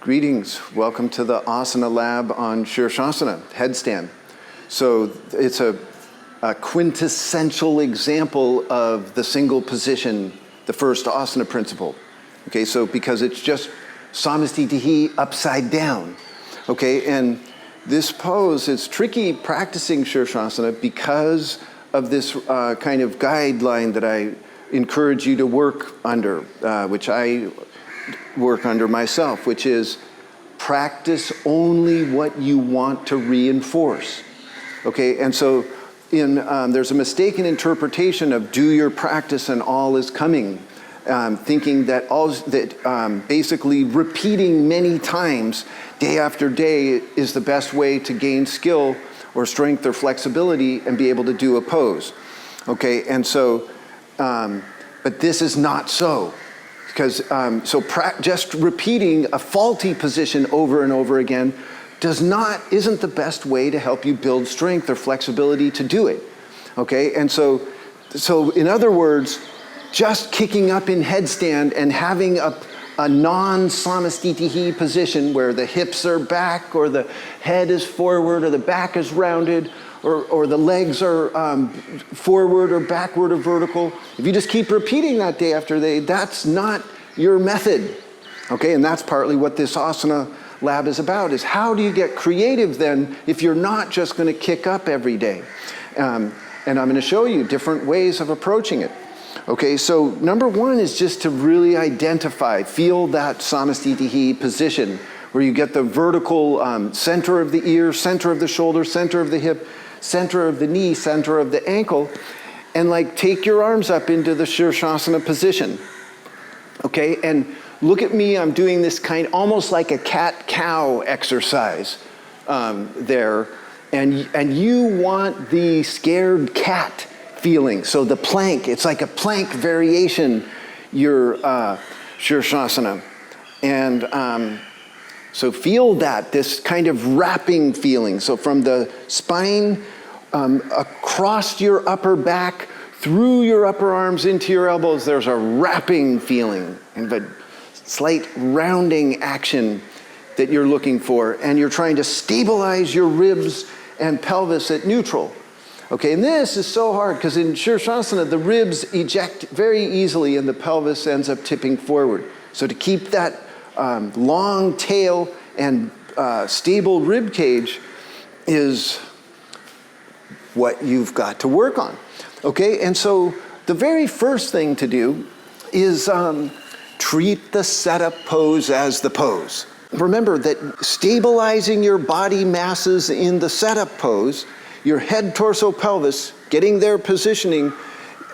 Greetings. Welcome to the Asana lab on Sirsasana, headstand. So it's a quintessential example of the single position, the first asana principle. Okay, so because it's just samastitihi upside down. Okay, and this pose is tricky practicing Sirsasana because of this kind of guideline that I encourage you to work under, which I work under myself, which is practice only what you want to reinforce. Okay, and so there's a mistaken interpretation of do your practice and all is coming, thinking that basically repeating many times day after day is the best way to gain skill or strength or flexibility and be able to do a pose. Okay, and so, but this is not so. Because just repeating a faulty position over and over again isn't the best way to help you build strength or flexibility to do it. Okay, and so in other words, just kicking up in headstand and having a non-samastitihi position where the hips are back or the head is forward or the back is rounded or the legs are forward or backward or vertical. If you just keep repeating that day after day, that's not your method. Okay, and that's partly what this asana lab is about, is how do you get creative then if you're not just going to kick up every day? And I'm going to show you different ways of approaching it. Okay, so number one is just to really feel that samastitihi position where you get the vertical center of the ear, center of the shoulder, center of the hip, center of the knee, center of the ankle, and take your arms up into the Sirsasana position. Okay, and look at me, I'm doing this almost like a cat-cow exercise there, and you want the scared cat feeling. So the plank, it's like a plank variation, your Sirsasana. And so feel this kind of wrapping feeling. So from the spine, across your upper back, through your upper arms into your elbows, there's a wrapping feeling and a slight rounding action that you're looking for. And you're trying to stabilize your ribs and pelvis at neutral. Okay, and this is so hard because in Sirsasana, the ribs eject very easily and the pelvis ends up tipping forward. So to keep that long tail and stable rib cage is what you've got to work on. Okay, and so the very first thing to do is treat the setup pose as the pose. Remember that stabilizing your body masses in the setup pose, your head, torso, pelvis, getting their positioning,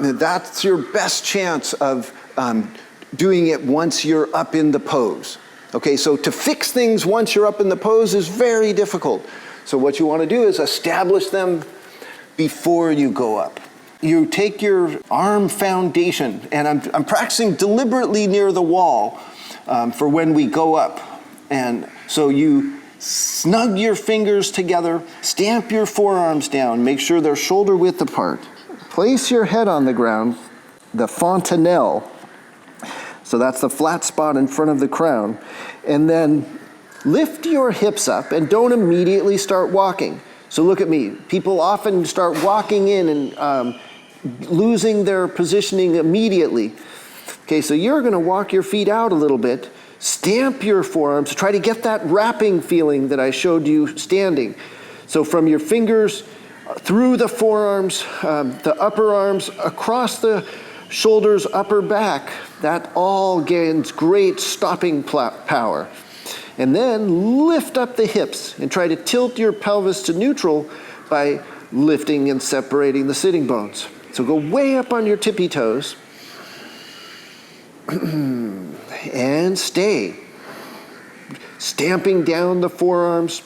that's your best chance of doing it once you're up in the pose. Okay, so to fix things once you're up in the pose is very difficult. So what you want to do is establish them before you go up. You take your arm foundation, and I'm practicing deliberately near the wall for when we go up. And so you snug your fingers together, stamp your forearms down, make sure they're shoulder width apart. Place your head on the ground, the fontanelle, so that's the flat spot in front of the crown, and then lift your hips up and don't immediately start walking. So look at me. People often start walking in and losing their positioning immediately. Okay, so you're going to walk your feet out a little bit, stamp your forearms, try to get that wrapping feeling that I showed you standing. So from your fingers through the forearms, the upper arms, across the shoulders, upper back, that all gains great stopping power. And then lift up the hips and try to tilt your pelvis to neutral by lifting and separating the sitting bones. So go way up on your tippy toes and stay. Stamping down the forearms,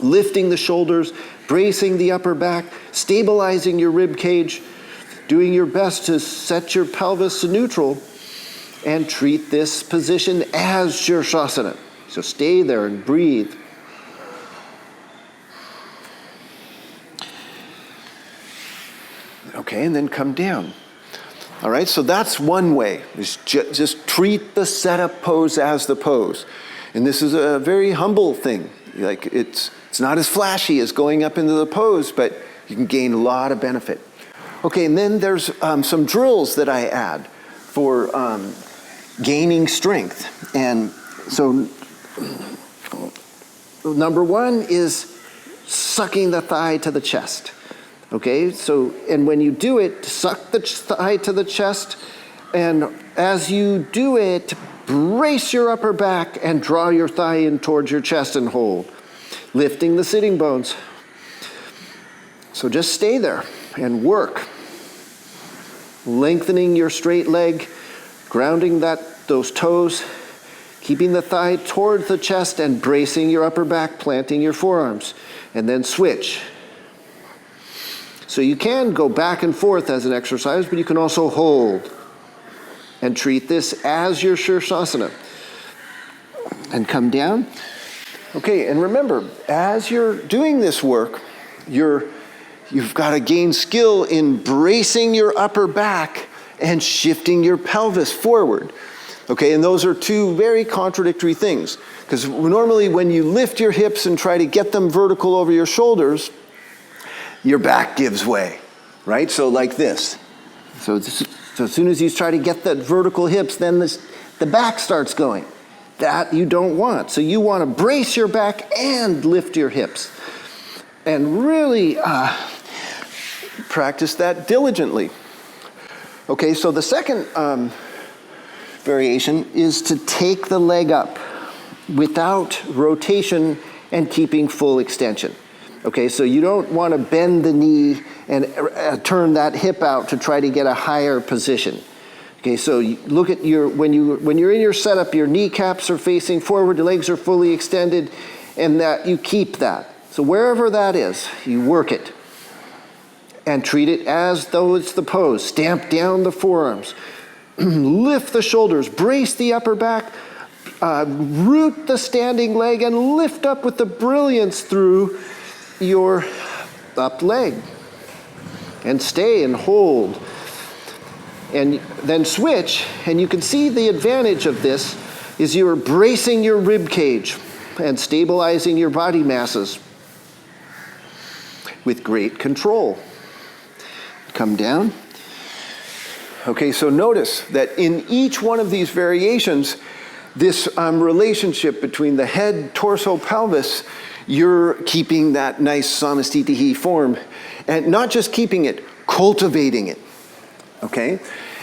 lifting the shoulders, bracing the upper back, stabilizing your rib cage, doing your best to set your pelvis to neutral, and treat this position as Sirsasana. So stay there and breathe. Okay, and then come down. All right, so that's one way, is just treat the setup pose as the pose. And this is a very humble thing. Like it's not as flashy as going up into the pose, but you can gain a lot of benefit. Okay, and then there's some drills that I add for gaining strength. And so number one is sucking the thigh to the chest. Okay, so, and when you do it, suck the thigh to the chest, and as you do it, brace your upper back and draw your thigh in towards your chest and hold, lifting the sitting bones. So just stay there and work. Lengthening your straight leg, grounding those toes, keeping the thigh towards the chest and bracing your upper back, planting your forearms, and then switch. So you can go back and forth as an exercise, but you can also hold and treat this as your Sirsasana. And come down. Okay, and remember, as you're doing this work, you've got to gain skill in bracing your upper back and shifting your pelvis forward. Okay, and those are two very contradictory things. Because normally when you lift your hips and try to get them vertical over your shoulders, your back gives way, right? So like this. So as soon as you try to get that vertical hips, then the back starts going. That you don't want. So you want to brace your back and lift your hips. And really practice that diligently. Okay, so the second variation is to take the leg up without rotation and keeping full extension. Okay, so you don't want to bend the knee and turn that hip out to try to get a higher position. Okay, so you look at when you're in your setup, your kneecaps are facing forward, your legs are fully extended, and that you keep that. So wherever that is, you work it. And treat it as though it's the pose. Stamp down the forearms. Lift the shoulders, brace the upper back, root the standing leg, and lift up with the brilliance through your up leg. And stay and hold. And then switch, and you can see the advantage of this is you're bracing your rib cage and stabilizing your body masses with great control. Come down. Okay, so notice that in each one of these variations, this relationship between the head, torso, pelvis, you're keeping that nice samastitihi form, and not just keeping it, cultivating it. Okay,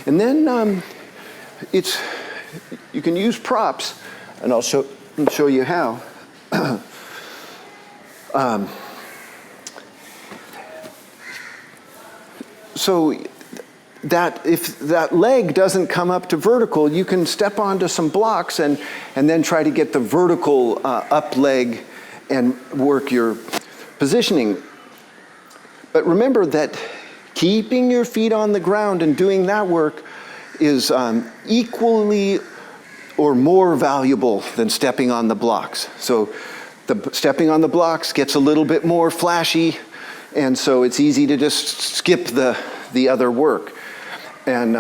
and then you can use props, and I'll show you how. So that if that leg doesn't come up to vertical, you can step onto some blocks and then try to get the vertical up leg and work your positioning. But remember that keeping your feet on the ground and doing that work is equally or more valuable than stepping on the blocks. So the stepping on the blocks gets a little bit more flashy, and so it's easy to just skip the other work. And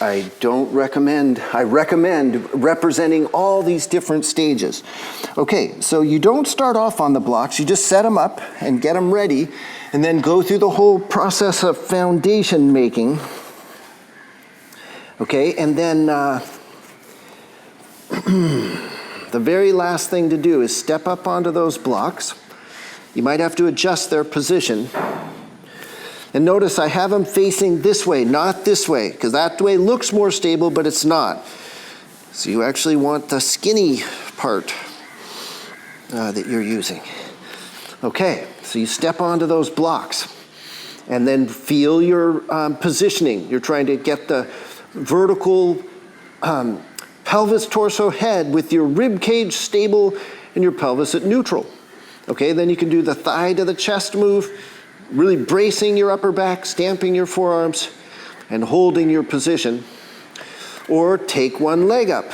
I recommend representing all these different stages. Okay, so you don't start off on the blocks, you just set them up and get them ready, and then go through the whole process of foundation making. Okay, and then the very last thing to do is step up onto those blocks. You might have to adjust their position. And notice I have them facing this way, not this way, because that way looks more stable, but it's not. So you actually want the skinny part that you're using. Okay, so you step onto those blocks and then feel your positioning. You're trying to get the vertical pelvis, torso, head with your rib cage stable and your pelvis at neutral. Okay, then you can do the thigh to the chest move, really bracing your upper back, stamping your forearms, and holding your position. Or take one leg up.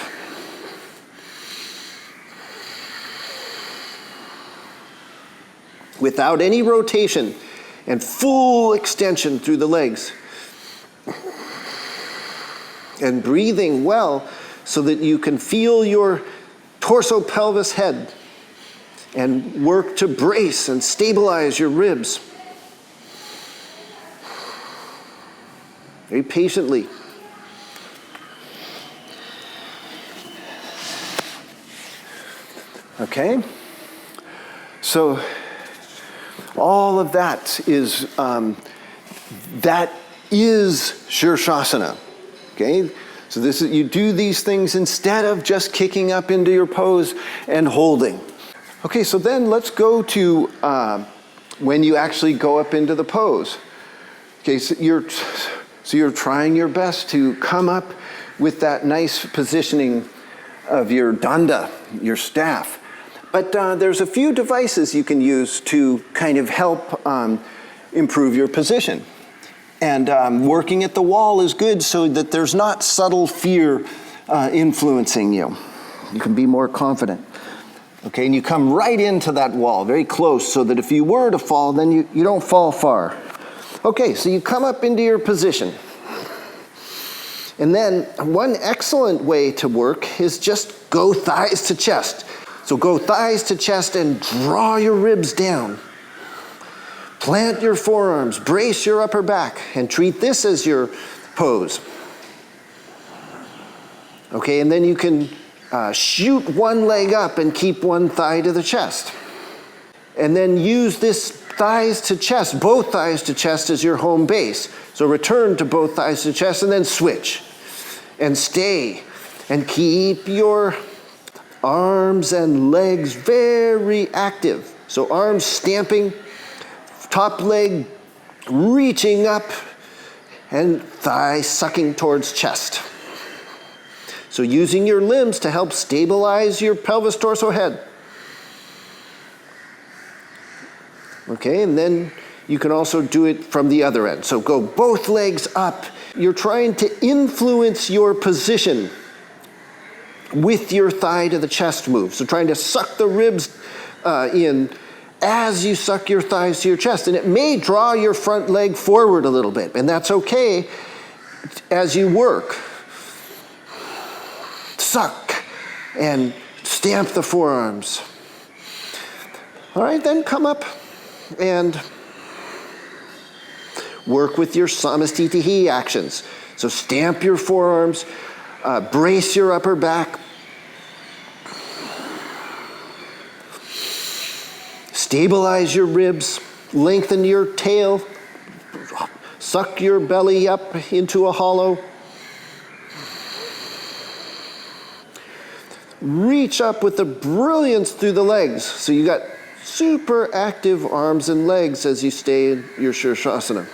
Without any rotation and full extension through the legs. And breathing well so that you can feel your torso, pelvis, head, and work to brace and stabilize your ribs. Very patiently. Okay? So all of that is Sirsasana. Okay? So this is, you do these things instead of just kicking up into your pose and holding. Okay, so then let's go to when you actually go up into the pose. Okay, so you're trying your best to come up with that nice positioning of your danda, your staff. But there's a few devices you can use to kind of help improve your position. And working at the wall is good so that there's not subtle fear influencing you. You can be more confident. Okay, and you come right into that wall, very close, so that if you were to fall, then you don't fall far. Okay, so you come up into your position. And then one excellent way to work is just go thighs to chest. So go thighs to chest and draw your ribs down. Plant your forearms, brace your upper back, and treat this as your pose. Okay, and then you can shoot one leg up and keep one thigh to the chest. And then use this thighs to chest, both thighs to chest as your home base. So return to both thighs to chest and then switch. And stay. And keep your arms and legs very active. So arms stamping, top leg reaching up, and thigh sucking towards chest. So using your limbs to help stabilize your pelvis, torso, head. Okay, and then you can also do it from the other end. So go both legs up. You're trying to influence your position with your thigh to the chest move. So trying to suck the ribs in as you suck your thighs to your chest. And it may draw your front leg forward a little bit, and that's okay as you work. Suck and stamp the forearms. All right, then come up and work with your samastitihi actions. So stamp your forearms, brace your upper back, stabilize your ribs, lengthen your tail, suck your belly up into a hollow. Reach up with the brilliance through the legs. So you got super active arms and legs as you stay in your Sirsasana.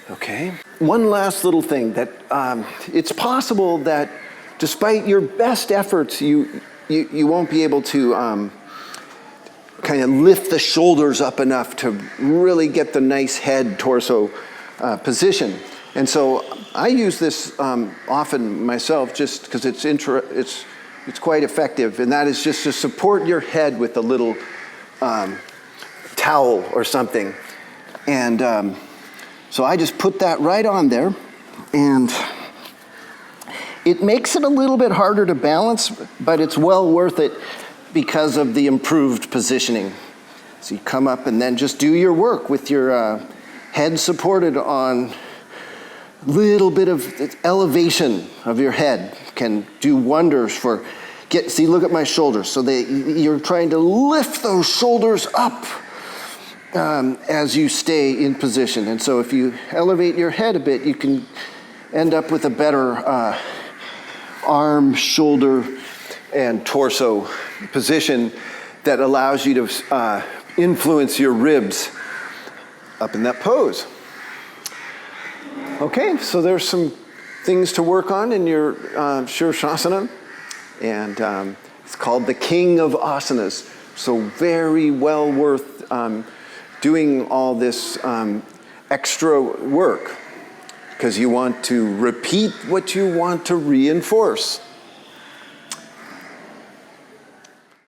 Okay. One last little thing that it's possible that despite your best efforts, you won't be able to kind of lift the shoulders up enough to really get the nice head torso position. And so I use this often myself just because it's quite effective, and that is just to support your head with a little towel or something. And so I just put that right on there, and it makes it a little bit harder to balance, but it's well worth it because of the improved positioning. So you come up and then just do your work with your head supported on little bit of elevation of your head can do wonders for see, look at my shoulders. So you're trying to lift those shoulders up as you stay in position. And so if you elevate your head a bit, you can end up with a better arm, shoulder, and torso position that allows you to influence your ribs up in that pose. Okay, so there's some things to work on in your Sirsasana, and it's called the King of Asanas. So very well worth doing all this extra work because you want to repeat what you want to reinforce.